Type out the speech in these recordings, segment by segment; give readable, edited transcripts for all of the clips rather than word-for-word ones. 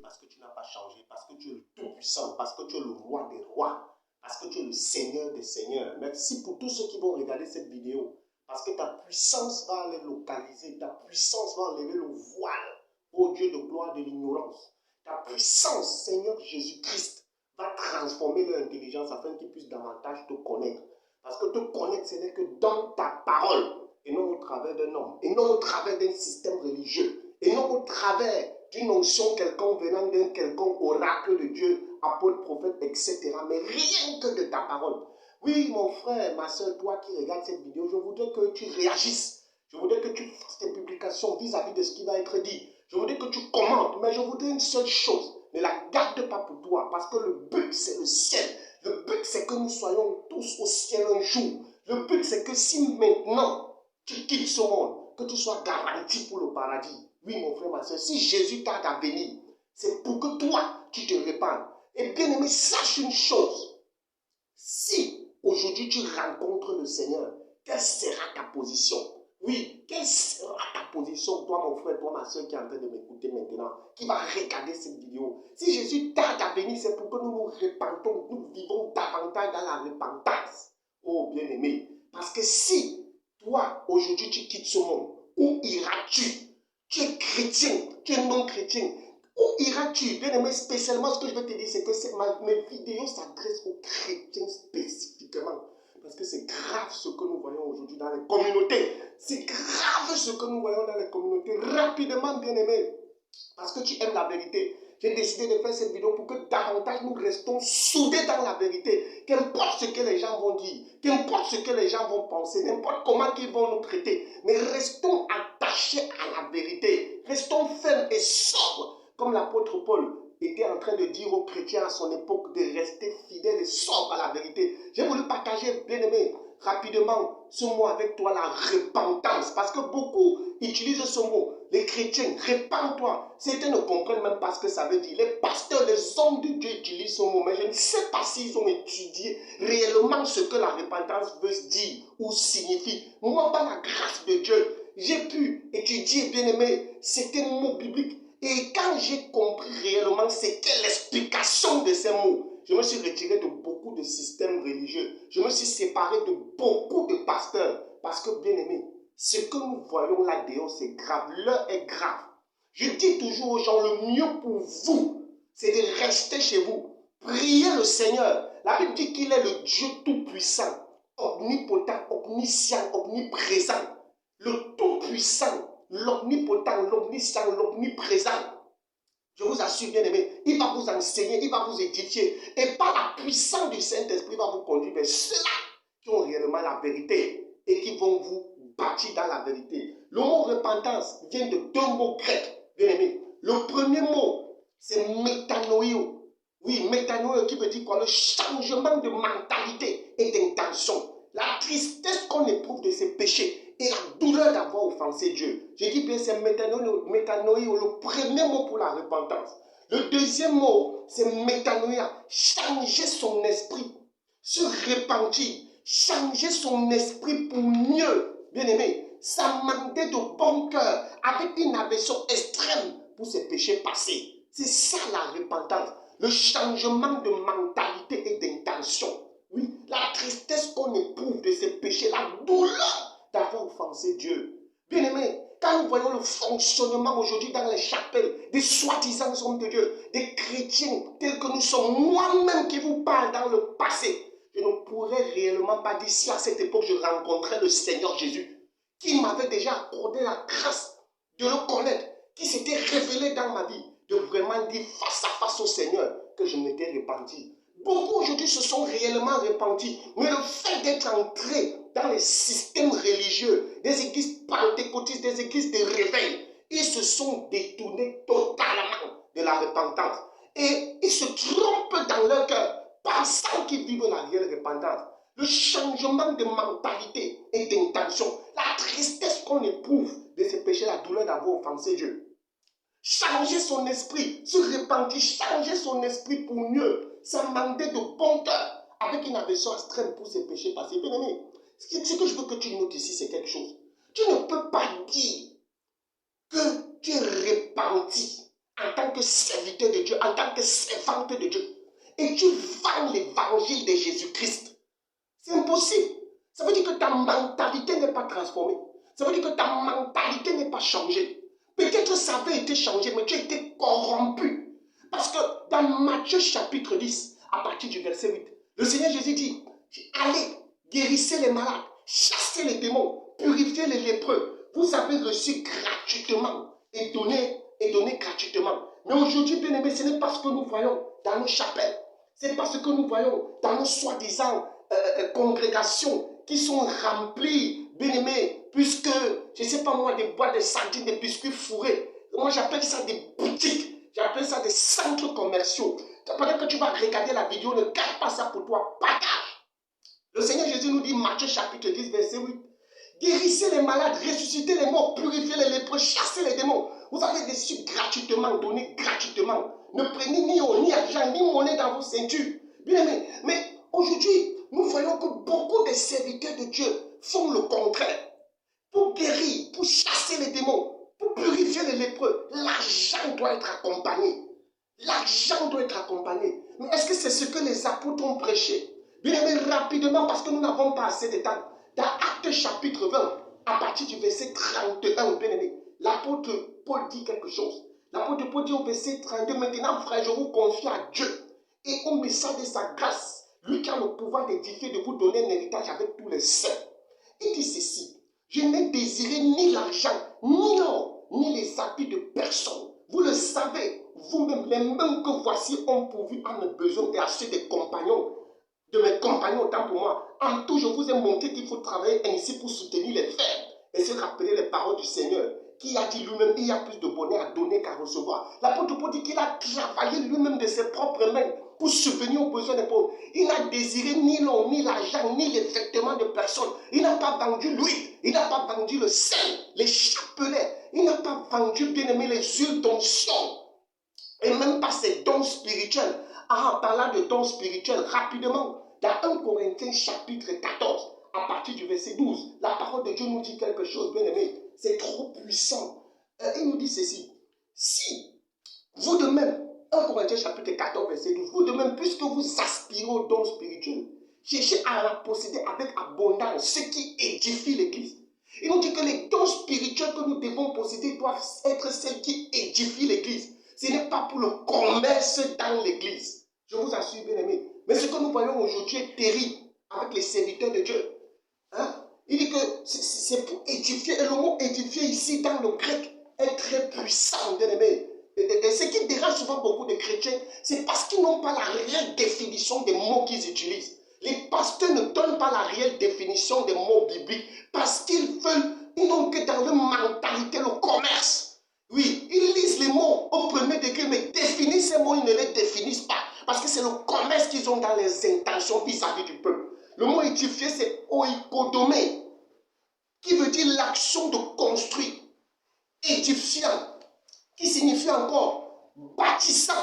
parce que tu n'as pas changé, parce que tu es le Tout-Puissant, parce que tu es le Roi des Rois, parce que tu es le Seigneur des Seigneurs. Merci pour tous ceux qui vont regarder cette vidéo, parce que ta puissance va les localiser, ta puissance va enlever le voile, ô Dieu de gloire, de l'ignorance. Ta puissance, Seigneur Jésus-Christ, va transformer leur intelligence afin qu'ils puissent davantage te connaître. Parce que te connaître, ce n'est que dans ta parole, et non au travers d'un homme, et non au travers d'un système religieux, et non au travers d'une onction quelconque venant d'un quelconque oracle de Dieu, apôtre, prophète, etc. Mais rien que de ta parole. Oui, mon frère, ma soeur, toi qui regardes cette vidéo, je voudrais que tu réagisses. Je voudrais que tu fasses tes publications vis-à-vis de ce qui va être dit. Je voudrais que tu commentes, mais je voudrais une seule chose. Ne la garde pas pour toi, parce que le but, c'est le ciel. Le but, c'est que nous soyons tous au ciel un jour. Le but, c'est que si maintenant tu quittes ce monde, que tu sois garanti pour le paradis. Oui, mon frère, ma soeur, si Jésus tarde à venir, c'est pour que toi, tu te répandes. Et bien aimé, sache une chose. Si aujourd'hui tu rencontres le Seigneur, quelle sera ta position? Oui, quelle sera ta position, toi mon frère, toi ma soeur qui est en train de m'écouter maintenant, qui va regarder cette vidéo? Si Jésus tarde à venir, c'est pour que nous nous répandons, nous vivons davantage dans la repentance. Oh bien-aimé, parce que si toi aujourd'hui tu quittes ce monde, où iras-tu? Tu es chrétien, tu es non chrétien. Où iras-tu? Bien-aimé, spécialement ce que je veux te dire, c'est que mes vidéos s'adressent aux chrétiens spécifiquement. Parce que c'est grave ce que nous voyons aujourd'hui dans les communautés. C'est grave ce que nous voyons dans les communautés. Rapidement, bien-aimé, parce que tu aimes la vérité, j'ai décidé de faire cette vidéo pour que davantage nous restons soudés dans la vérité. Qu'importe ce que les gens vont dire, qu'importe ce que les gens vont penser, n'importe comment ils vont nous traiter, mais restons attachés à la vérité. Restons fermes et sobres, comme l'apôtre Paul était en train de dire aux chrétiens à son époque de rester fidèles et sobres à la vérité. J'ai voulu partager, bien aimé, rapidement ce mot avec toi, la repentance, parce que beaucoup utilisent ce mot. Les chrétiens, répands-toi. Certains ne comprennent même pas ce que ça veut dire. Les pasteurs, les hommes de Dieu utilisent ce mot, mais je ne sais pas s'ils ont étudié réellement ce que la repentance veut dire ou signifie. Moi, par la grâce de Dieu, j'ai pu étudier, bien aimé, certains mots bibliques. Et quand j'ai compris réellement c'est quelle l'explication de ces mots, je me suis retiré de beaucoup de systèmes religieux. Je me suis séparé de beaucoup de pasteurs. Parce que, bien aimé, ce que nous voyons là-dehors, c'est grave. L'heure est grave. Je dis toujours aux gens, le mieux pour vous, c'est de rester chez vous. Priez le Seigneur. La Bible dit qu'il est le Dieu tout-puissant, omnipotent, omniscient, omniprésent. Le tout-puissant, l'omnipotent, l'omniscient, l'omniprésent. Je vous assure, bien aimé, il va vous enseigner, il va vous édifier. Et par la puissance du Saint-Esprit, il va vous conduire vers ceux-là qui ont réellement la vérité et qui vont vous bâtir dans la vérité. Le mot repentance vient de deux mots grecs, bien aimé. Le premier mot, c'est métanoïo. Oui, métanoïo qui veut dire quoi? Le changement de mentalité et d'intention. La tristesse qu'on éprouve de ses péchés et la douleur d'avoir offensé Dieu. Je dis bien, c'est métanoïo, le premier mot pour la repentance. Le deuxième mot, c'est métanoïa, changer son esprit, se repentir, changer son esprit pour mieux, bien aimé, s'amender de bon cœur avec une aversion extrême pour ses péchés passés. C'est ça la repentance, le changement de mentalité et d'intention. Oui, la tristesse qu'on éprouve de ses péchés, la douleur d'avoir offensé Dieu. Bien aimé, quand nous voyons le fonctionnement aujourd'hui dans les chapelles des soi-disant hommes de Dieu, des chrétiens tels que nous sommes, moi-même qui vous parle dans le passé, je ne pourrais réellement pas dire si à cette époque je rencontrais le Seigneur Jésus, qui m'avait déjà accordé la grâce de le connaître, qui s'était révélé dans ma vie, de vraiment dire face à face au Seigneur que je m'étais repenti. Beaucoup aujourd'hui se sont réellement repentis, mais le fait d'être entré dans les systèmes religieux, des églises pentecôtistes, des églises de réveil, ils se sont détournés totalement de la repentance. Et ils se trompent dans leur cœur, pensant qu'ils vivent la réelle repentance. Le changement de mentalité et d'intention, la tristesse qu'on éprouve de ces péchés, la douleur d'avoir offensé Dieu. Changer son esprit, se repentir, changer son esprit pour mieux, s'amender de bon cœur, avec une aversion extrême pour ses péchés passés. Bien aimé, ce que je veux que tu notes ici, c'est quelque chose. Tu ne peux pas dire que tu es repenti en tant que serviteur de Dieu, en tant que servante de Dieu, et tu vends l'évangile de Jésus-Christ. C'est impossible. Ça veut dire que ta mentalité n'est pas transformée. Ça veut dire que ta mentalité n'est pas changée. Peut-être ça avait été changé, mais tu as été corrompu. Parce que dans Matthieu chapitre 10, à partir du verset 8, le Seigneur Jésus dit, allez, guérissez les malades, chassez les démons, purifiez les lépreux. Vous avez reçu gratuitement et donné gratuitement. Mais aujourd'hui, bien aimé, ce n'est pas ce que nous voyons dans nos chapelles. Ce n'est pas ce que nous voyons dans nos soi-disant congrégations qui sont remplies, bien aimé, puisque, je ne sais pas moi, des boîtes de sardines, des biscuits fourrés. Moi, j'appelle ça des boutiques. J'appelle ça des centres commerciaux. Pendant que tu vas regarder la vidéo, ne garde pas ça pour toi. Partage. Le Seigneur Jésus nous dit, Matthieu chapitre 10, verset 8, guérissez les malades, ressuscitez les morts, purifiez les lépreux, chassez les démons. Vous avez reçu gratuitement, donné gratuitement. Ne prenez ni eau, ni argent, ni monnaie dans vos ceintures. Bien aimé, mais aujourd'hui, nous voyons que beaucoup de serviteurs de Dieu font le contraire. Pour guérir, pour chasser les démons, pour purifier les lépreux, l'argent doit être accompagné. L'argent doit être accompagné. Mais est-ce que c'est ce que les apôtres ont prêché? Bien aimé, rapidement, parce que nous n'avons pas assez de temps. Dans Actes chapitre 20, à partir du verset 31, bien aimé, l'apôtre Paul dit quelque chose. L'apôtre Paul dit au verset 32, maintenant, frère, je vous confie à Dieu et au message de sa grâce, lui qui a le pouvoir d'édifier, de vous donner un héritage avec tous les saints. Il dit ceci, je n'ai désiré ni l'argent, ni l'or, ni les habits de personne. Vous le savez, vous-même, les mêmes que voici ont pourvu à mes besoins et à ceux des compagnons, de mes compagnons autant pour moi. En tout, je vous ai montré qu'il faut travailler ainsi pour soutenir les faibles et se rappeler les paroles du Seigneur, qui a dit lui-même, il y a plus de bonheur à donner qu'à recevoir. L'apôtre Paul dit qu'il a travaillé lui-même de ses propres mains pour subvenir aux besoins des pauvres. Il n'a désiré ni l'or, ni l'argent, ni les vêtements de personne. Il n'a pas vendu l'huile, il n'a pas vendu le sel, les chapelets. Il n'a pas vendu, bien aimé, les huiles d'onction. Et même pas ses dons spirituels. Ah, parlant de dons spirituels, rapidement, dans 1 Corinthiens chapitre 14, à partir du verset 12, la parole de Dieu nous dit quelque chose, bien aimé. C'est trop puissant. Il nous dit ceci. Si vous de même, 1 Corinthiens chapitre 14, verset 12, vous de même, puisque vous aspirez aux dons spirituels, cherchez à la posséder avec abondance, ce qui édifie l'Église. Il nous dit que les dons spirituels que nous devons posséder doivent être celles qui édifient l'Église. Ce n'est pas pour le commerce dans l'Église. Je vous assure, bien aimé. Mais ce que nous voyons aujourd'hui est terrible avec les serviteurs de Dieu. Hein? Il dit que c'est pour édifier. Et le mot édifier ici dans le grec est très puissant, bien aimé. Et ce qui dérange souvent beaucoup de chrétiens, c'est parce qu'ils n'ont pas la réelle définition des mots qu'ils utilisent. Les pasteurs ne donnent pas la réelle définition des mots bibliques parce qu'ils veulent, ils n'ont que dans leur mentalité le commerce. Oui, ils lisent les mots au premier degré, mais définissent ces mots, ils ne les définissent pas. Parce que c'est le commerce qu'ils ont dans les intentions vis-à-vis du peuple. Le mot édifier, c'est oikodomé, qui veut dire l'action de construire. Édifiant, qui signifie encore bâtissant.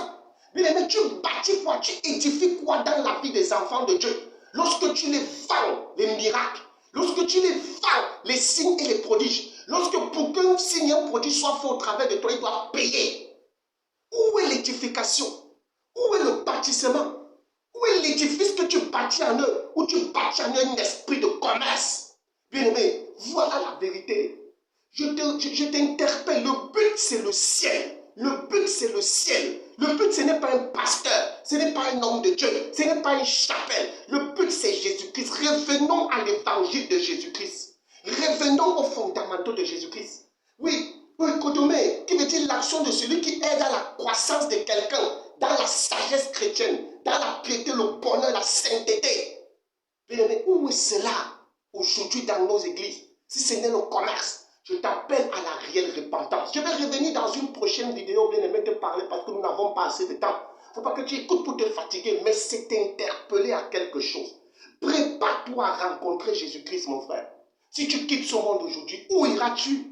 Mais tu bâtis quoi? Tu édifies quoi dans la vie des enfants de Dieu? Lorsque tu les vends, les miracles, lorsque tu les vends, les signes et les prodiges, lorsque pour qu'un signe et un prodige soit fait au travers de toi, ils doivent payer. Où est l'édification? Où est le bâtissement? Où est l'édifice que tu bâtis en eux? Où tu bâtis en eux un esprit de commerce? Bien aimé, voilà la vérité. Je t'interpelle. Le but, c'est le ciel. Le but, c'est le ciel. Le but, ce n'est pas un pasteur. Ce n'est pas un homme de Dieu. Ce n'est pas une chapelle. Le but, c'est Jésus-Christ. Revenons à l'évangile de Jésus-Christ. Revenons aux fondamentaux de Jésus-Christ. Oui, oikodomé, qui veut dire l'action de celui qui aide à la croissance de quelqu'un dans la sagesse chrétienne, dans la piété, le bonheur, la sainteté. Mais où est cela aujourd'hui dans nos églises? Si ce n'est le commerce, je t'appelle à la réelle repentance. Je vais revenir dans une prochaine vidéo, bien aimé, te parler parce que nous n'avons pas assez de temps. Il ne faut pas que tu écoutes pour te fatiguer, mais c'est t'interpeller à quelque chose. Prépare-toi à rencontrer Jésus-Christ, mon frère. Si tu quittes ce monde aujourd'hui, où iras-tu?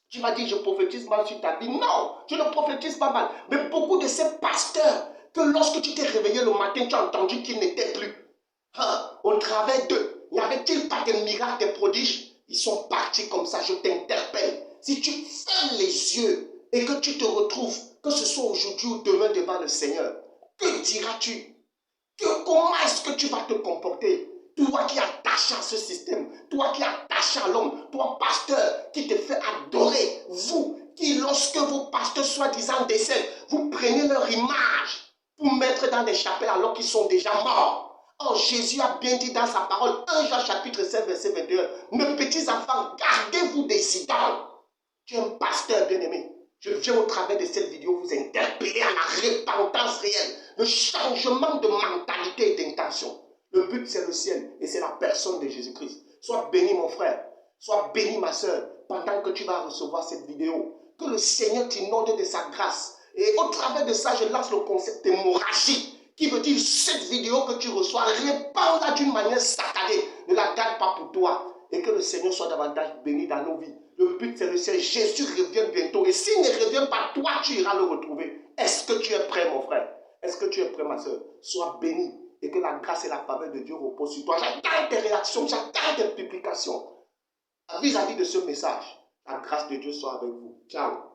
Tu vas dire, je prophétise mal sur ta vie. Non, je ne prophétise pas mal. Mais beaucoup de ces pasteurs, que lorsque tu t'es réveillé le matin, tu as entendu qu'ils n'étaient plus. Au travers d'eux, n'y avait-il pas de miracles, des prodiges? Ils sont partis comme ça, je t'interpelle. Si tu fermes les yeux et que tu te retrouves que ce soit aujourd'hui ou demain devant le Seigneur, que diras-tu? Comment est-ce que tu vas te comporter? Toi qui es attaché à ce système, toi qui es attaché à l'homme, toi pasteur qui te fait adorer, vous qui lorsque vos pasteurs soi-disant décèdent, vous prenez leur image pour mettre dans des chapelles alors qu'ils sont déjà morts. Oh, Jésus a bien dit dans sa parole, 1 Jean chapitre 7 verset 21, mes petits enfants, gardez-vous des idoles. Tu es un pasteur bien-aimé. Je viens au travers de cette vidéo vous interpeller à la repentance réelle, le changement de mentalité et d'intention. Le but, c'est le ciel et c'est la personne de Jésus-Christ. Sois béni, mon frère. Sois béni, ma soeur, pendant que tu vas recevoir cette vidéo. Que le Seigneur t'inonde de sa grâce. Et au travers de ça, je lance le concept d'hémorragie, qui veut dire cette vidéo que tu reçois, répands-la d'une manière satanée. Ne la garde pas pour toi. Et que le Seigneur soit davantage béni dans nos vies. Le but, c'est le ciel. Jésus revient bientôt. Et s'il ne revient pas, toi, tu iras le retrouver. Est-ce que tu es prêt, mon frère? Est-ce que tu es prêt, ma soeur? Sois béni. Et que la grâce et la faveur de Dieu reposent sur toi. J'attends tes réactions, j'attends tes publications vis-à-vis de ce message. La grâce de Dieu soit avec vous. Ciao.